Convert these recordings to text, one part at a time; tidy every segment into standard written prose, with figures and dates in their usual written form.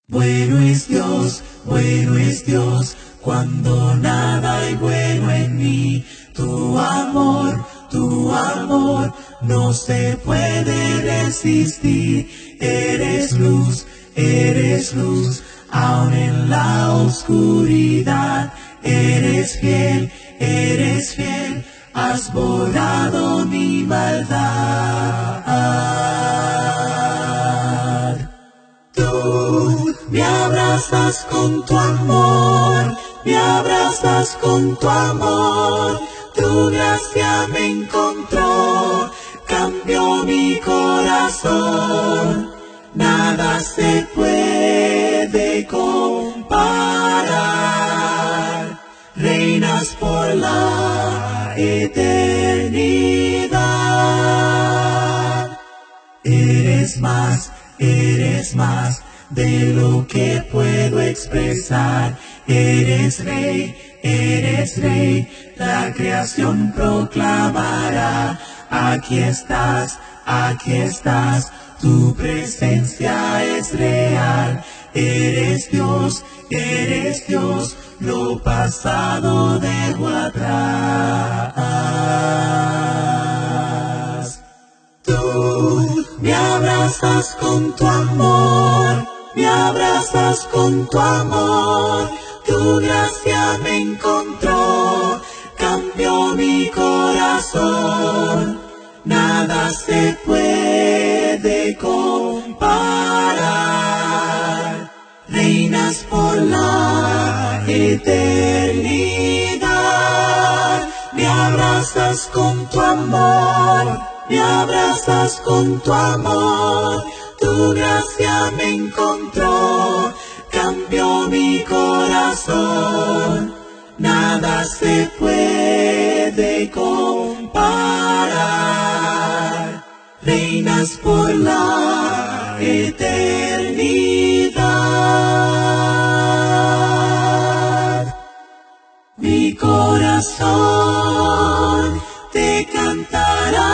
Bueno es Dios, cuando nada hay bueno en mí. Tu amor no se puede resistir. Eres luz, aun en la oscuridad. Eres fiel, has borrado mi maldad. Tú me abrazas con tu amor, tu gracia me encontró, cambió mi corazón, nada se puede comparar, reinas por la eternidad. Eres más de lo que puedo expresar. Eres rey, la creación proclamará. Aquí estás, tu presencia es real. Eres Dios, lo pasado dejo atrás. Tú me abrazas con tu amor, tu gracia me encontró, cambió mi corazón, nada se puede comparar, reinas por la eternidad. Me abrazas con tu amor, tu gracia me encontró, cambió mi corazón, nada se puede comparar, reinas por la eternidad. Mi corazón te cantará,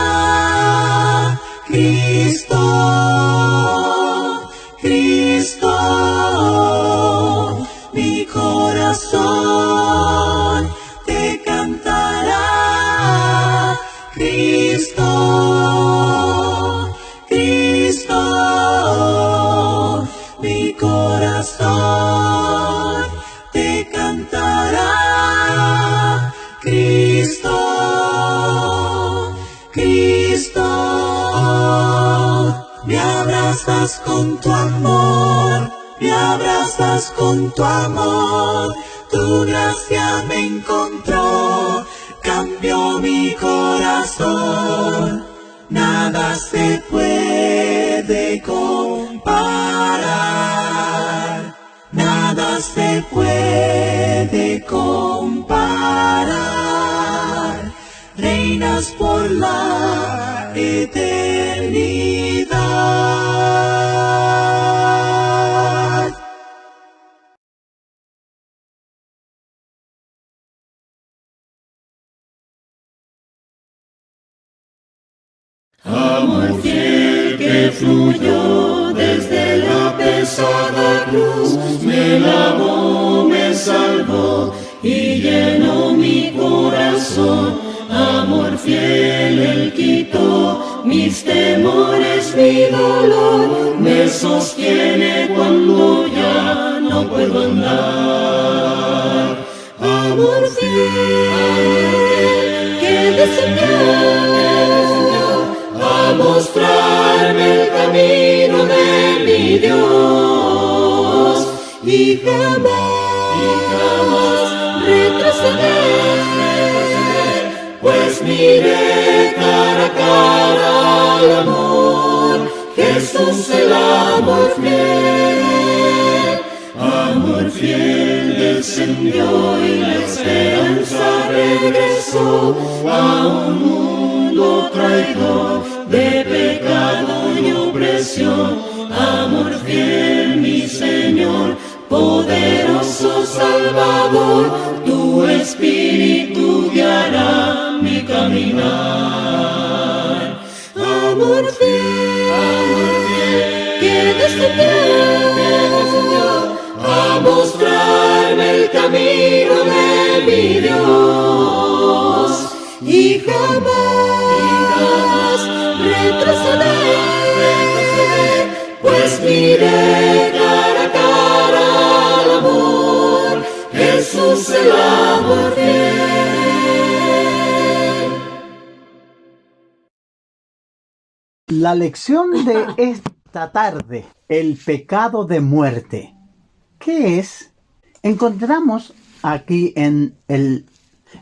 Cristo, mi corazón te cantará, Cristo, mi corazón te cantará, Cristo. Me abrazas con tu amor, tu gracia me encontró, cambió mi corazón, nada se puede comparar, nada se puede comparar, reinas por la eternidad. Amor fiel que fluyó desde la pesada cruz, me lavó, me salvó y llenó mi corazón. Amor fiel, Él quitó mis temores, mi dolor, me sostiene cuando ya no puedo andar. Amor fiel, que descendió a mostrarme el camino de mi Dios y jamás retroceder, pues miré cara a cara al amor, Jesús el amor fiel descendió y la esperanza regresó a un mundo traidor de pecado y opresión. Amor fiel, mi Señor, poderoso Salvador, tu Espíritu guiará mi caminar. Amor fiel, que descendió camino de mi Dios, y jamás retroceder, pues miré cara a cara al amor, Jesús el amor fiel. La lección de esta tarde, el pecado de muerte. ¿Qué es? Encontramos aquí en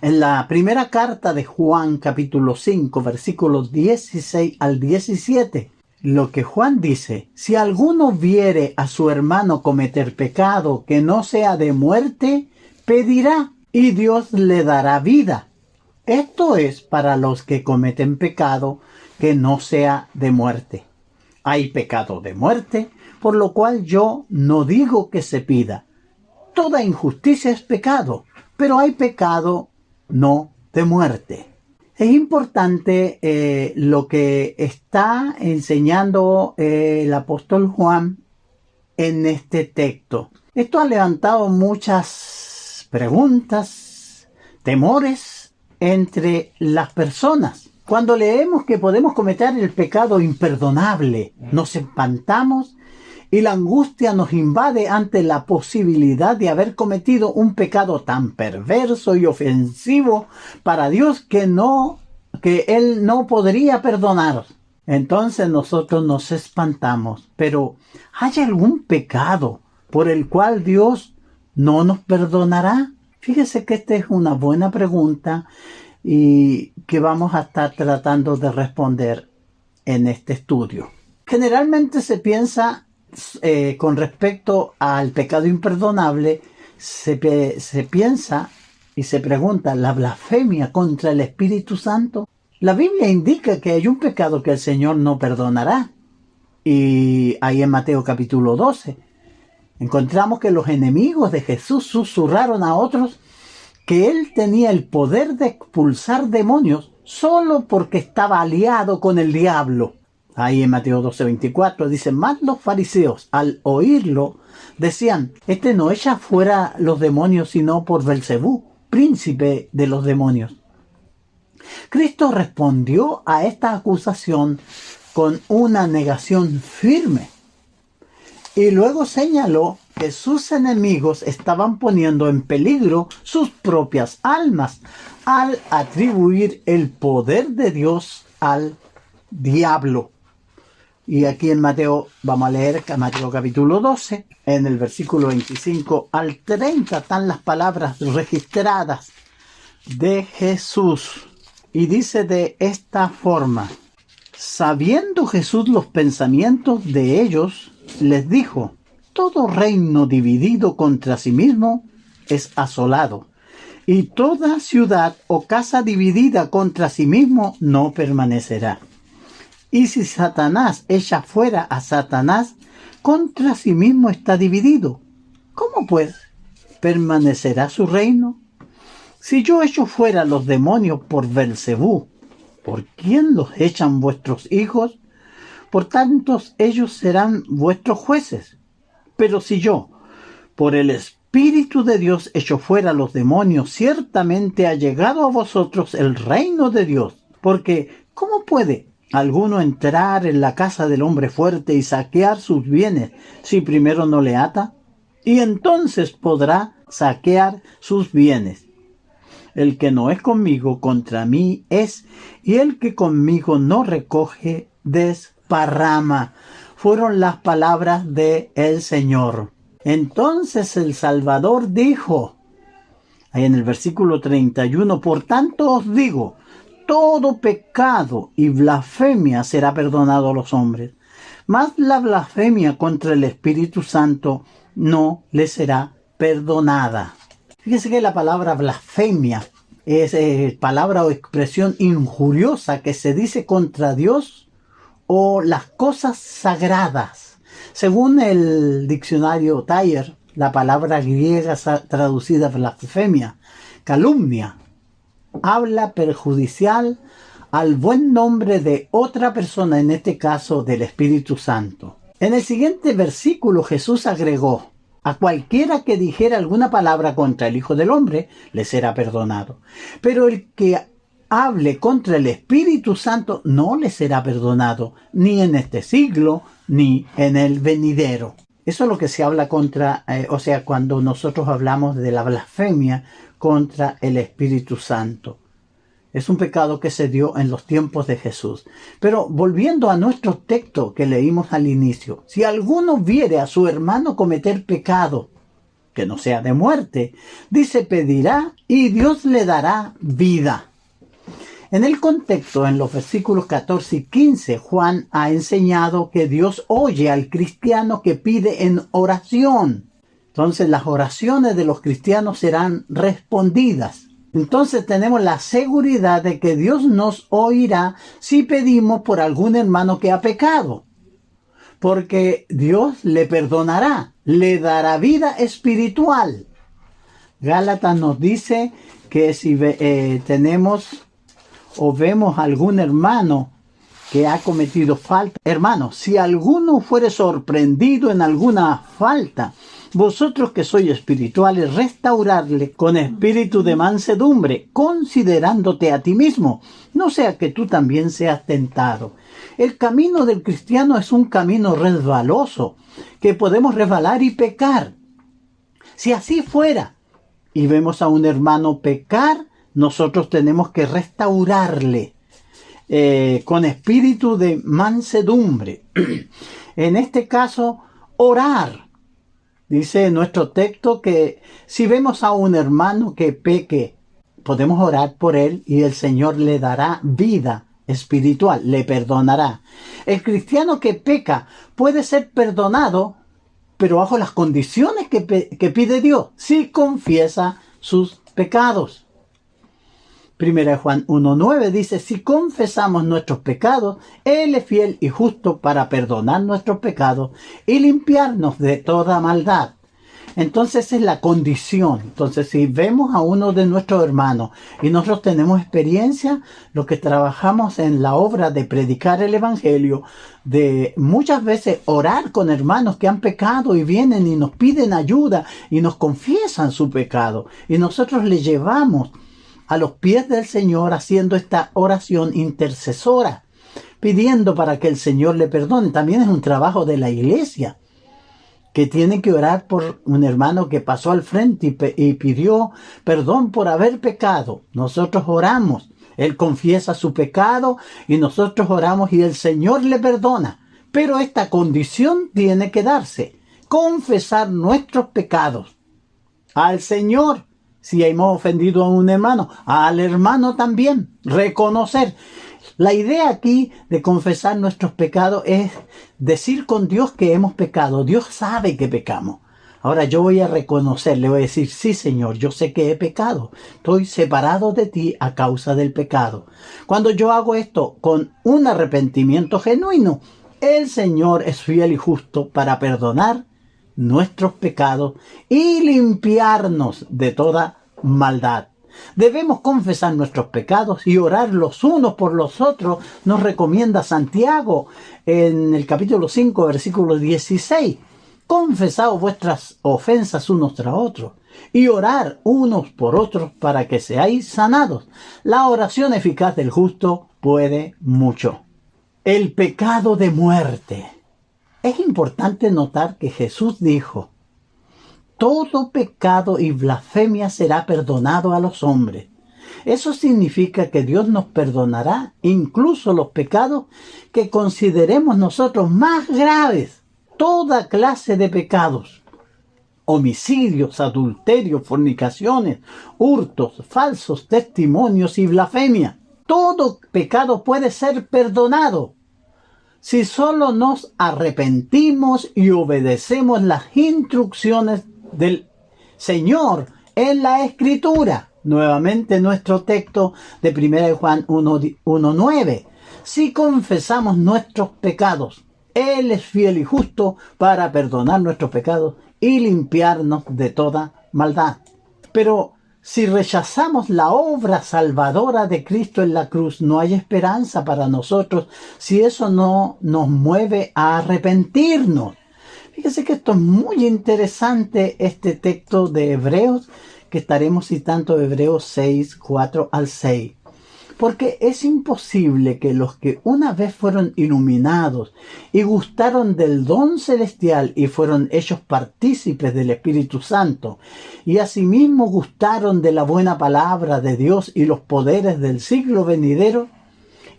la primera carta de Juan, capítulo 5, versículos 16 al 17. Lo que Juan dice: si alguno viere a su hermano cometer pecado que no sea de muerte, pedirá y Dios le dará vida. Esto es para los que cometen pecado que no sea de muerte. Hay pecado de muerte, por lo cual yo no digo que se pida. Toda injusticia es pecado, pero hay pecado no de muerte. Es importante lo que está enseñando el apóstol Juan en este texto. Esto ha levantado muchas preguntas, temores entre las personas. Cuando leemos que podemos cometer el pecado imperdonable, nos espantamos y la angustia nos invade ante la posibilidad de haber cometido un pecado tan perverso y ofensivo para Dios que Él no podría perdonar. Entonces nosotros nos espantamos. Pero ¿hay algún pecado por el cual Dios no nos perdonará? Fíjese que esta es una buena pregunta y que vamos a estar tratando de responder en este estudio. Generalmente se piensa con respecto al pecado imperdonable, se piensa y se pregunta: ¿la blasfemia contra el Espíritu Santo? La Biblia indica que hay un pecado que el Señor no perdonará. Y ahí en Mateo capítulo 12 encontramos que los enemigos de Jesús susurraron a otros que Él tenía el poder de expulsar demonios solo porque estaba aliado con el diablo. Ahí en Mateo 12:24 dice: más los fariseos, al oírlo, decían: este no echa fuera los demonios sino por Belcebú, príncipe de los demonios. Cristo respondió a esta acusación con una negación firme. Y luego señaló que sus enemigos estaban poniendo en peligro sus propias almas al atribuir el poder de Dios al diablo. Y aquí en Mateo, vamos a leer Mateo capítulo 12, en el versículo 25 al 30, están las palabras registradas de Jesús. Y dice de esta forma: sabiendo Jesús los pensamientos de ellos, les dijo: todo reino dividido contra sí mismo es asolado, y toda ciudad o casa dividida contra sí mismo no permanecerá. Y si Satanás echa fuera a Satanás, contra sí mismo está dividido. ¿Cómo pues permanecerá su reino? Si yo echo fuera los demonios por Belcebú, ¿por quién los echan vuestros hijos? Por tanto, ellos serán vuestros jueces. Pero si yo, por el Espíritu de Dios, echo fuera los demonios, ciertamente ha llegado a vosotros el reino de Dios. Porque, ¿cómo puede alguno entrar en la casa del hombre fuerte y saquear sus bienes si primero no le ata? Y entonces podrá saquear sus bienes. El que no es conmigo, contra mí es, y el que conmigo no recoge, desparrama. Fueron las palabras del Señor. Entonces el Salvador dijo, ahí en el versículo 31, por tanto os digo, todo pecado y blasfemia será perdonado a los hombres, mas la blasfemia contra el Espíritu Santo no le será perdonada. Fíjese que la palabra blasfemia es palabra o expresión injuriosa que se dice contra Dios o las cosas sagradas. Según el diccionario Thayer, la palabra griega traducida blasfemia, calumnia, habla perjudicial al buen nombre de otra persona, en este caso del Espíritu Santo. En el siguiente versículo Jesús agregó, A cualquiera que dijera alguna palabra contra el Hijo del Hombre, le será perdonado. Pero el que hable contra el Espíritu Santo, no le será perdonado, ni en este siglo, ni en el venidero. Eso es lo que se habla contra, cuando nosotros hablamos de la blasfemia contra el Espíritu Santo. Es un pecado que se dio en los tiempos de Jesús. Pero volviendo a nuestro texto que leímos al inicio, si alguno viere a su hermano cometer pecado, que no sea de muerte, dice, pedirá y Dios le dará vida. En el contexto, en los versículos 14 y 15, Juan ha enseñado que Dios oye al cristiano que pide en oración. Entonces las oraciones de los cristianos serán respondidas. Entonces tenemos la seguridad de que Dios nos oirá si pedimos por algún hermano que ha pecado. Porque Dios le perdonará, le dará vida espiritual. Gálatas nos dice que si tenemos o vemos a algún hermano que ha cometido falta, hermanos, si alguno fuere sorprendido en alguna falta, vosotros que sois espirituales, restaurarle con espíritu de mansedumbre, considerándote a ti mismo, no sea que tú también seas tentado. El camino del cristiano es un camino resbaloso, que podemos resbalar y pecar. Si así fuera, y vemos a un hermano pecar, nosotros tenemos que restaurarle con espíritu de mansedumbre. En este caso, orar. Dice nuestro texto que si vemos a un hermano que peque, podemos orar por él y el Señor le dará vida espiritual, le perdonará. El cristiano que peca puede ser perdonado, pero bajo las condiciones que pide Dios, si confiesa sus pecados. Primera de Juan 1:9 dice, si confesamos nuestros pecados, Él es fiel y justo para perdonar nuestros pecados y limpiarnos de toda maldad. Entonces es la condición. Entonces si vemos a uno de nuestros hermanos y nosotros tenemos experiencia, lo que trabajamos en la obra de predicar el Evangelio, de muchas veces orar con hermanos que han pecado y vienen y nos piden ayuda y nos confiesan su pecado. Y nosotros le llevamos a los pies del Señor haciendo esta oración intercesora, pidiendo para que el Señor le perdone. También es un trabajo de la iglesia, que tiene que orar por un hermano que pasó al frente y pidió perdón por haber pecado. Nosotros oramos, él confiesa su pecado y nosotros oramos y el Señor le perdona. Pero esta condición tiene que darse, confesar nuestros pecados al Señor. Si hemos ofendido a un hermano, al hermano también, reconocer. La idea aquí de confesar nuestros pecados es decir con Dios que hemos pecado. Dios sabe que pecamos. Ahora yo voy a reconocer, le voy a decir, sí Señor, yo sé que he pecado. Estoy separado de ti a causa del pecado. Cuando yo hago esto con un arrepentimiento genuino, el Señor es fiel y justo para perdonar nuestros pecados y limpiarnos de toda maldad. Debemos confesar nuestros pecados y orar los unos por los otros, nos recomienda Santiago en el capítulo 5, versículo 16. Confesaos vuestras ofensas unos tras otros y orar unos por otros para que seáis sanados. La oración eficaz del justo puede mucho. El pecado de muerte. Es importante notar que Jesús dijo, todo pecado y blasfemia será perdonado a los hombres. Eso significa que Dios nos perdonará incluso los pecados que consideremos nosotros más graves. Toda clase de pecados, homicidios, adulterios, fornicaciones, hurtos, falsos testimonios y blasfemia. Todo pecado puede ser perdonado si solo nos arrepentimos y obedecemos las instrucciones del Señor en la Escritura. Nuevamente nuestro texto de 1 Juan 1:9. Si confesamos nuestros pecados, Él es fiel y justo para perdonar nuestros pecados y limpiarnos de toda maldad. Pero si rechazamos la obra salvadora de Cristo en la cruz, no hay esperanza para nosotros si eso no nos mueve a arrepentirnos. Fíjese que esto es muy interesante, este texto de Hebreos, que estaremos citando Hebreos 6, 4 al 6. Porque es imposible que los que una vez fueron iluminados y gustaron del don celestial y fueron hechos partícipes del Espíritu Santo, y asimismo gustaron de la buena palabra de Dios y los poderes del siglo venidero,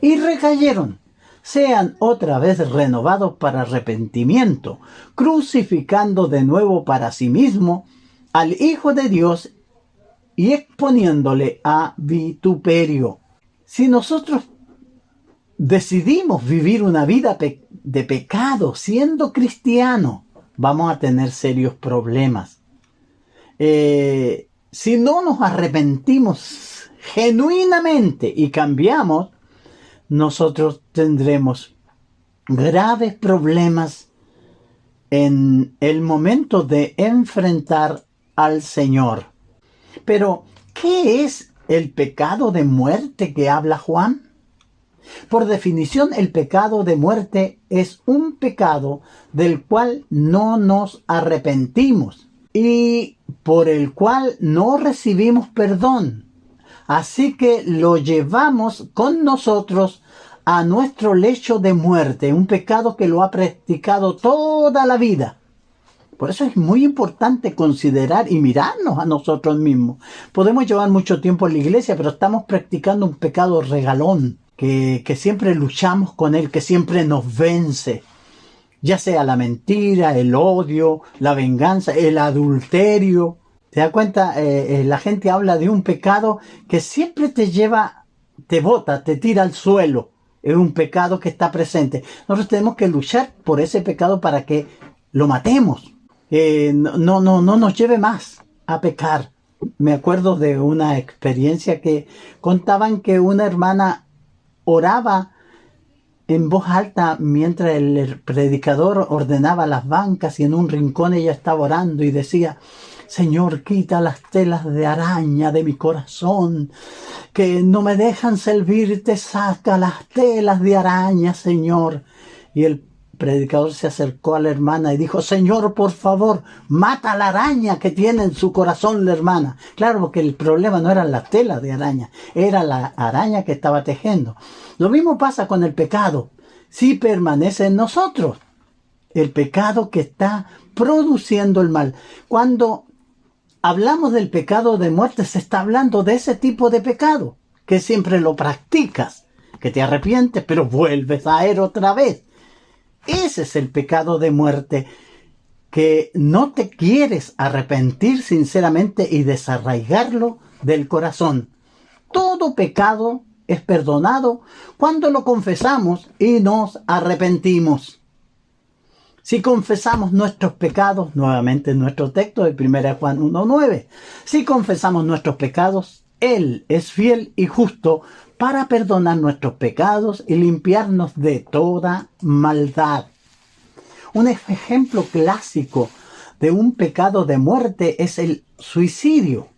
y recayeron, sean otra vez renovados para arrepentimiento, crucificando de nuevo para sí mismo al Hijo de Dios y exponiéndole a vituperio. Si nosotros decidimos vivir una vida de pecado siendo cristiano, vamos a tener serios problemas. Si no nos arrepentimos genuinamente y cambiamos, nosotros tendremos graves problemas en el momento de enfrentar al Señor. Pero, ¿qué es el pecado de muerte que habla Juan? Por definición, el pecado de muerte es un pecado del cual no nos arrepentimos y por el cual no recibimos perdón. Así que lo llevamos con nosotros a nuestro lecho de muerte, un pecado que lo ha practicado toda la vida. Por eso es muy importante considerar y mirarnos a nosotros mismos. Podemos llevar mucho tiempo en la iglesia, pero estamos practicando un pecado regalón, que siempre luchamos con él, que siempre nos vence. Ya sea la mentira, el odio, la venganza, el adulterio. ¿Te das cuenta? La gente habla de un pecado que siempre te lleva, te bota, te tira al suelo. Es un pecado que está presente. Nosotros tenemos que luchar por ese pecado para que lo matemos. No nos lleve más a pecar. Me acuerdo de una experiencia que contaban que una hermana oraba en voz alta mientras el predicador ordenaba las bancas y en un rincón ella estaba orando y decía: Señor, quita las telas de araña de mi corazón, que no me dejan servirte, saca las telas de araña, Señor. Y el predicador se acercó a la hermana y dijo: Señor, por favor, mata la araña que tiene en su corazón la hermana. Claro, porque el problema no eran las telas de araña, era la araña que estaba tejiendo. Lo mismo pasa con el pecado. Si permanece en nosotros, el pecado que está produciendo el mal. Cuando hablamos del pecado de muerte, se está hablando de ese tipo de pecado, que siempre lo practicas, que te arrepientes, pero vuelves a él otra vez. Ese es el pecado de muerte, que no te quieres arrepentir sinceramente y desarraigarlo del corazón. Todo pecado es perdonado cuando lo confesamos y nos arrepentimos. Si confesamos nuestros pecados, nuevamente en nuestro texto de 1 Juan 1:9, si confesamos nuestros pecados, Él es fiel y justo para perdonar nuestros pecados y limpiarnos de toda maldad. Un ejemplo clásico de un pecado de muerte es el suicidio.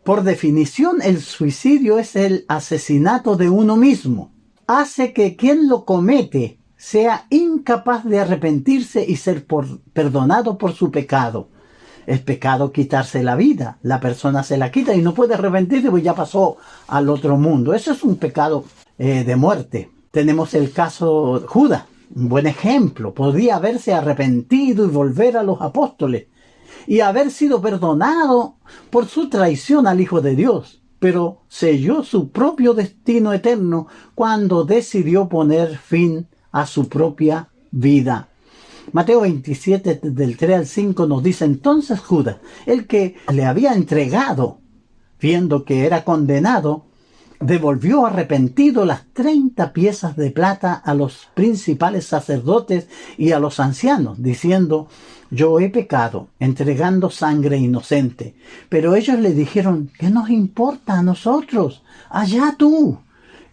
Por definición, el suicidio es el asesinato de uno mismo. Hace que quien lo comete sea incapaz de arrepentirse y ser perdonado por su pecado. Es pecado quitarse la vida. La persona se la quita y no puede arrepentirse porque ya pasó al otro mundo. Eso es un pecado de muerte. Tenemos el caso de Judas, un buen ejemplo. Podía haberse arrepentido y volver a los apóstoles y haber sido perdonado por su traición al Hijo de Dios, pero selló su propio destino eterno cuando decidió poner fin a su propia vida. Mateo 27, del 3 al 5 nos dice: entonces Judas, el que le había entregado, viendo que era condenado, devolvió arrepentido las 30 piezas de plata a los principales sacerdotes y a los ancianos, diciendo: yo he pecado, entregando sangre inocente. Pero ellos le dijeron: ¿qué nos importa a nosotros? Allá tú.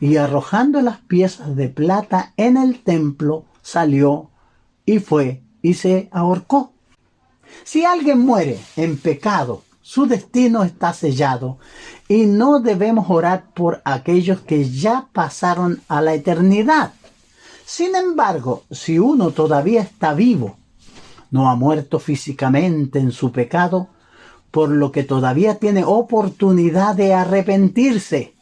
Y arrojando las piezas de plata en el templo, salió y fue y se ahorcó. Si alguien muere en pecado, su destino está sellado y no debemos orar por aquellos que ya pasaron a la eternidad. Sin embargo, si uno todavía está vivo, no ha muerto físicamente en su pecado, por lo que todavía tiene oportunidad de arrepentirse.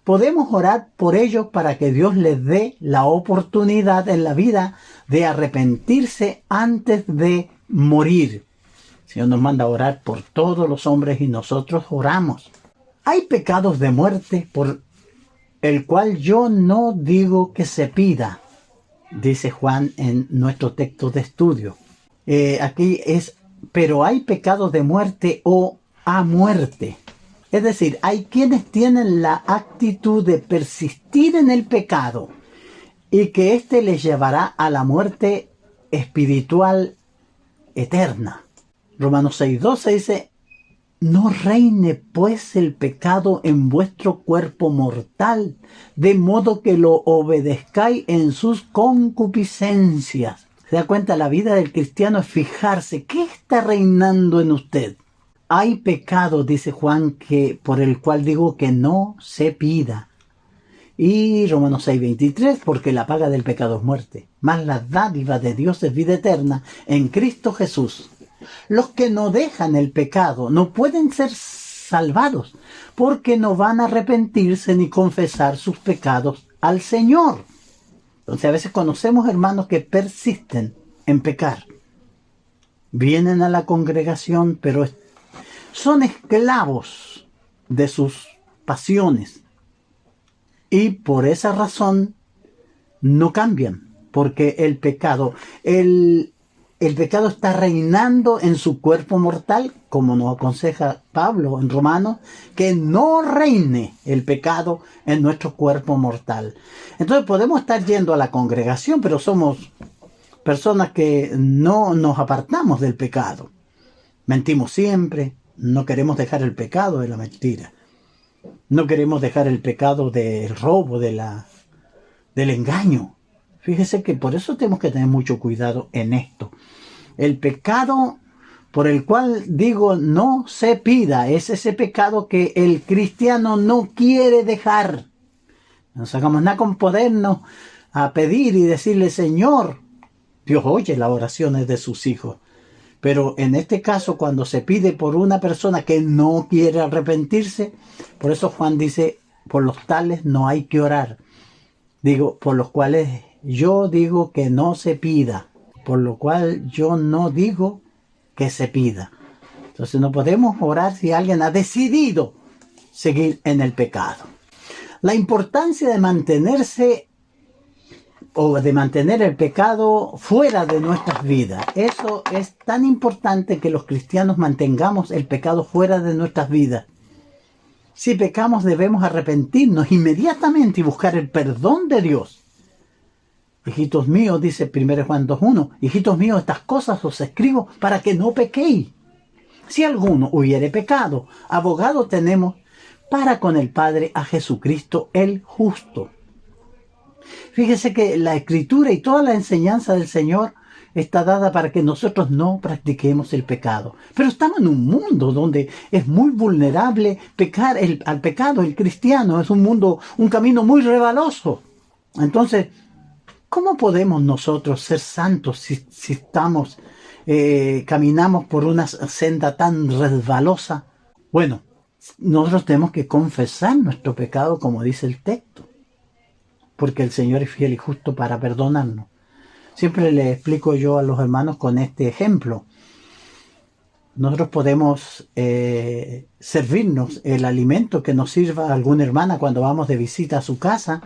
Podemos orar por ellos para que Dios les dé la oportunidad en la vida de arrepentirse antes de morir. El Señor nos manda a orar por todos los hombres y nosotros oramos. Hay pecados de muerte por el cual yo no digo que se pida, dice Juan en nuestro texto de estudio. Aquí es, pero hay pecados de muerte o a muerte. Es decir, hay quienes tienen la actitud de persistir en el pecado y que éste les llevará a la muerte espiritual eterna. Romanos 6:12 dice, no reine pues el pecado en vuestro cuerpo mortal, de modo que lo obedezcáis en sus concupiscencias. ¿Se da cuenta? La vida del cristiano es fijarse, ¿qué está reinando en usted? Hay pecado, dice Juan, que por el cual digo que no se pida. Y Romanos 6:23, porque la paga del pecado es muerte, mas la dádiva de Dios es vida eterna en Cristo Jesús. Los que no dejan el pecado no pueden ser salvados, porque no van a arrepentirse ni confesar sus pecados al Señor. Entonces a veces conocemos hermanos que persisten en pecar. Vienen a la congregación, pero son esclavos de sus pasiones. Y por esa razón no cambian, porque el pecado está reinando en su cuerpo mortal, como nos aconseja Pablo en Romanos, que no reine el pecado en nuestro cuerpo mortal. Entonces podemos estar yendo a la congregación, pero somos personas que no nos apartamos del pecado. Mentimos siempre, no queremos dejar el pecado de la mentira. No queremos dejar el pecado del robo, del engaño. Fíjese que por eso tenemos que tener mucho cuidado en esto. El pecado por el cual digo no se pida es ese pecado que el cristiano no quiere dejar. No sacamos nada con podernos a pedir y decirle, Señor, Dios oye las oraciones de sus hijos. Pero en este caso, cuando se pide por una persona que no quiere arrepentirse, por eso Juan dice, por los tales no hay que orar. Digo, por los cuales yo digo que no se pida, por lo cual yo no digo que se pida. Entonces no podemos orar si alguien ha decidido seguir en el pecado. La importancia de mantenerse o de mantener el pecado fuera de nuestras vidas. Eso es tan importante que los cristianos mantengamos el pecado fuera de nuestras vidas. Si pecamos debemos arrepentirnos inmediatamente y buscar el perdón de Dios. Hijitos míos, dice 1 Juan 2:1, hijitos míos, estas cosas os escribo para que no pequéis. Si alguno hubiere pecado, abogado tenemos para con el Padre a Jesucristo el justo. Fíjese que la Escritura y toda la enseñanza del Señor está dada para que nosotros no practiquemos el pecado. Pero estamos en un mundo donde es muy vulnerable pecar al pecado. El cristiano es un camino muy resbaloso. Entonces, ¿cómo podemos nosotros ser santos si caminamos por una senda tan resbalosa? Bueno, nosotros tenemos que confesar nuestro pecado como dice el texto, porque el Señor es fiel y justo para perdonarnos. Siempre le explico yo a los hermanos con este ejemplo. Nosotros podemos servirnos el alimento que nos sirva alguna hermana cuando vamos de visita a su casa.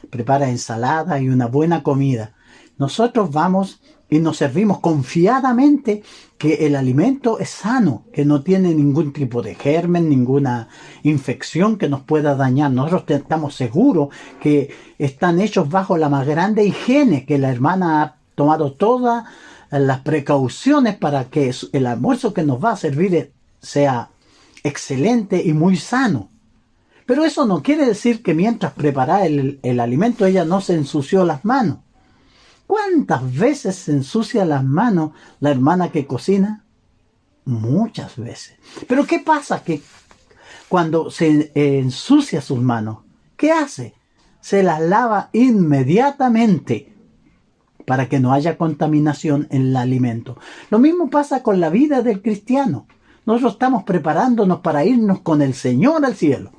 Prepara ensalada y una buena comida. Nosotros vamos y nos servimos confiadamente que el alimento es sano, que no tiene ningún tipo de germen, ninguna infección que nos pueda dañar. Nosotros estamos seguros que están hechos bajo la más grande higiene, que la hermana ha tomado todas las precauciones para que el almuerzo que nos va a servir sea excelente y muy sano. Pero eso no quiere decir que mientras preparaba el alimento ella no se ensució las manos. ¿Cuántas veces se ensucia las manos la hermana que cocina? Muchas veces. Pero ¿qué pasa? Que cuando se ensucia sus manos, ¿qué hace? Se las lava inmediatamente. para que no haya contaminación en el alimento. Lo mismo pasa con la vida del cristiano. Nosotros estamos preparándonos para irnos con el Señor al cielo.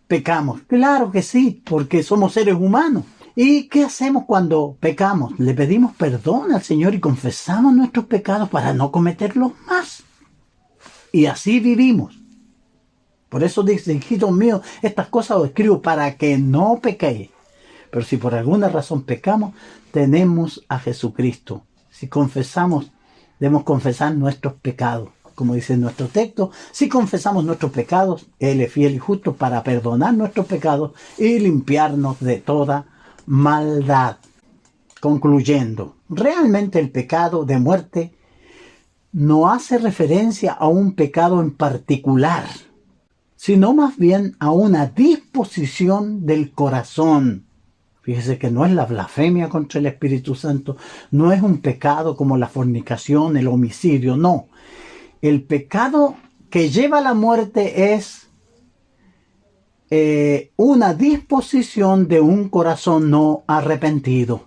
¿Pecamos? Claro que sí, porque somos seres humanos. ¿Y qué hacemos cuando pecamos? Le pedimos perdón al Señor y confesamos nuestros pecados para no cometerlos más. Y así vivimos. Por eso dice, hijitos míos, estas cosas os escribo para que no pequéis. Pero si por alguna razón pecamos, tenemos a Jesucristo. Si confesamos, debemos confesar nuestros pecados. Como dice nuestro texto, si confesamos nuestros pecados, Él es fiel y justo para perdonar nuestros pecados y limpiarnos de toda maldad. Concluyendo, realmente el pecado de muerte no hace referencia a un pecado en particular, sino más bien a una disposición del corazón. Fíjese que no es la blasfemia contra el Espíritu Santo, no es un pecado como la fornicación, el homicidio, no. El pecado que lleva a la muerte es una disposición de un corazón no arrepentido.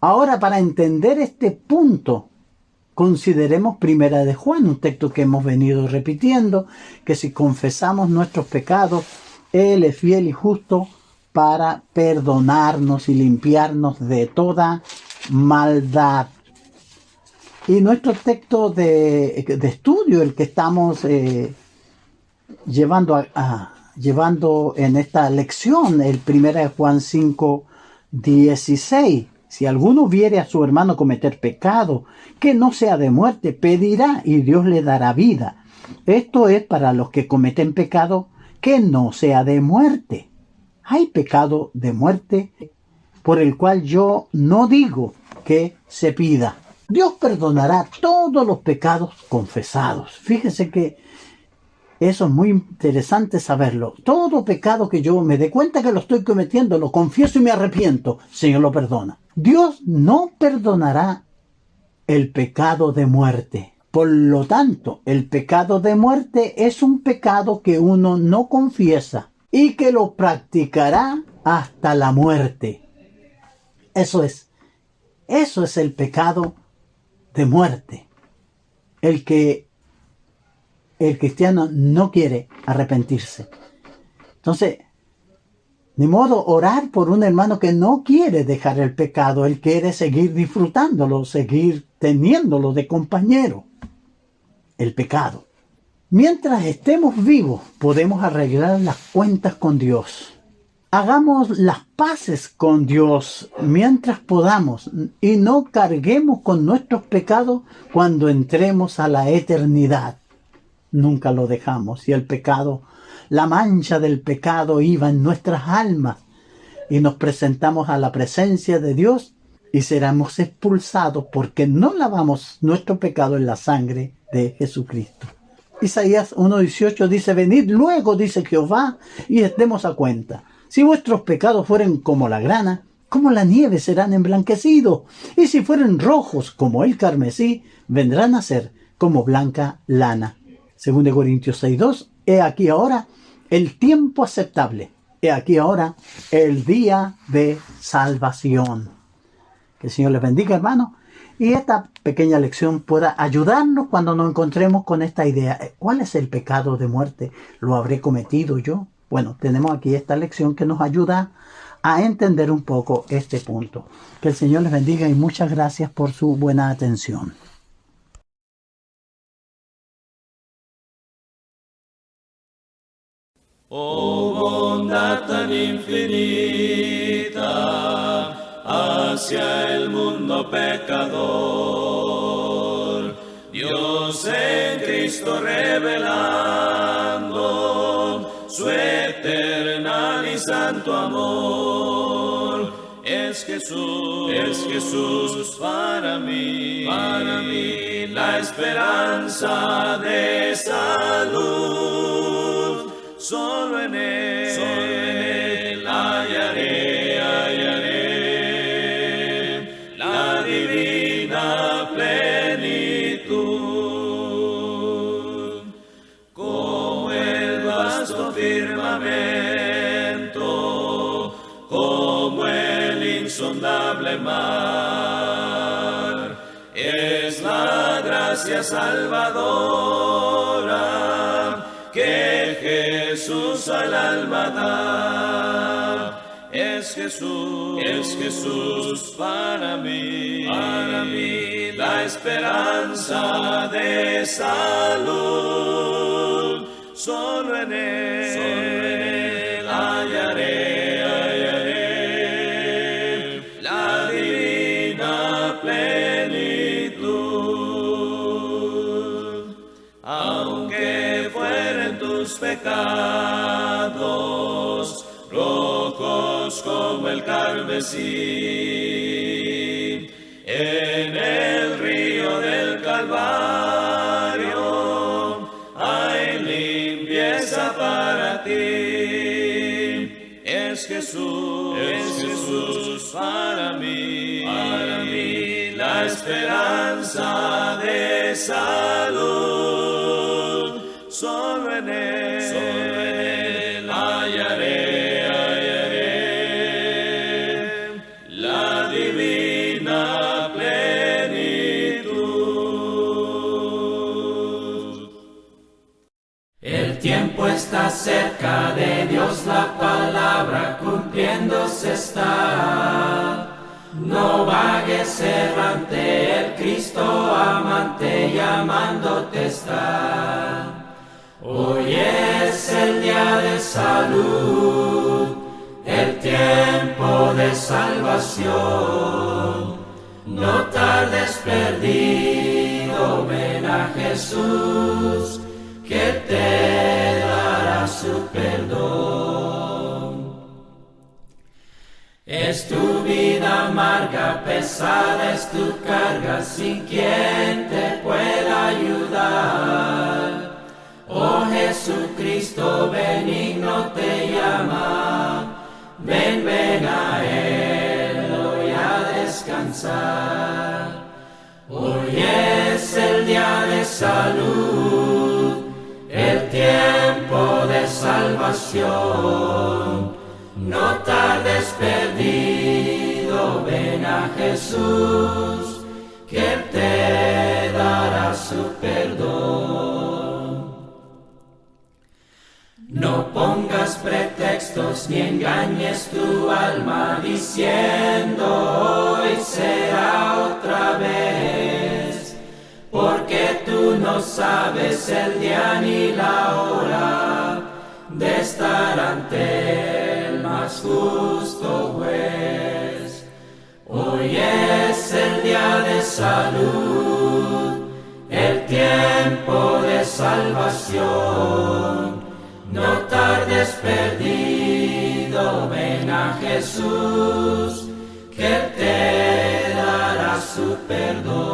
Ahora, para entender este punto, consideremos Primera de Juan, un texto que hemos venido repitiendo, que si confesamos nuestros pecados, Él es fiel y justo para perdonarnos y limpiarnos de toda maldad. Y nuestro texto de estudio, el que estamos llevando en esta lección, el 1 Juan 5, 16. Si alguno viere a su hermano cometer pecado, que no sea de muerte, pedirá y Dios le dará vida. Esto es para los que cometen pecado, que no sea de muerte. Hay pecado de muerte por el cual yo no digo que se pida. Dios perdonará todos los pecados confesados. Fíjese que eso es muy interesante saberlo. Todo pecado que yo me dé cuenta que lo estoy cometiendo, lo confieso y me arrepiento, el Señor lo perdona. Dios no perdonará el pecado de muerte. Por lo tanto, el pecado de muerte es un pecado que uno no confiesa y que lo practicará hasta la muerte. Eso es el pecado de muerte. El que el cristiano no quiere arrepentirse. Entonces, ni modo orar por un hermano que no quiere dejar el pecado, él quiere seguir disfrutándolo, seguir teniéndolo de compañero. El pecado. Mientras estemos vivos, podemos arreglar las cuentas con Dios. Hagamos las paces con Dios mientras podamos y no carguemos con nuestros pecados cuando entremos a la eternidad. Nunca lo dejamos y el pecado, la mancha del pecado iba en nuestras almas y nos presentamos a la presencia de Dios y seremos expulsados porque no lavamos nuestro pecado en la sangre de Jesucristo. Isaías 1:18 dice, venid luego, dice Jehová, y estemos a cuenta. Si vuestros pecados fueren como la grana, como la nieve serán emblanquecidos, y si fueren rojos como el carmesí, vendrán a ser como blanca lana. 2 Corintios 6:2, he aquí ahora el tiempo aceptable, he aquí ahora el día de salvación. Que el Señor les bendiga, hermanos, y esta pequeña lección pueda ayudarnos cuando nos encontremos con esta idea. ¿Cuál es el pecado de muerte? ¿Lo habré cometido yo? Bueno, tenemos aquí esta lección que nos ayuda a entender un poco este punto. Que el Señor les bendiga y muchas gracias por su buena atención. Oh bondad tan infinita hacia el mundo pecador, Dios en Cristo revelando su eterno y santo amor. Es Jesús para mí la esperanza de salud. Solo en Él hallaré la divina plenitud. Como el vasto firmamento, como el insondable mar. Es la gracia salvadora que Jesús al alma da. Es Jesús para mí la esperanza de salud. Solo en Él hallaré la divina plenitud. Aunque fueren tus pecados rojos como el carmesí, en el río del Calvario hay limpieza para ti. Es Jesús para mí la esperanza de salud. Solo en Él hallaré la divina plenitud. El tiempo está cerca, de Dios la palabra cumpliéndose está. No vagues errante, el Cristo amante llamándote está. Hoy es el día de salud, el tiempo de salvación. No tardes perdido, ven a Jesús, que te dará su perdón. Es tu vida amarga, pesada es tu carga, sin quien te pueda ayudar. Oh Jesucristo benigno te llama, ven a Él hoy a descansar. Hoy es el día de salud, el tiempo de salvación. No tardes perdido, ven a Jesús, que Él te dará su perdón. No pongas pretextos ni engañes tu alma diciendo hoy será otra vez, porque tú no sabes el día ni la hora de estar ante el más justo juez. Hoy es el día de salud, el tiempo de salvación. No tardes perdido, ven a Jesús, que Él te dará su perdón.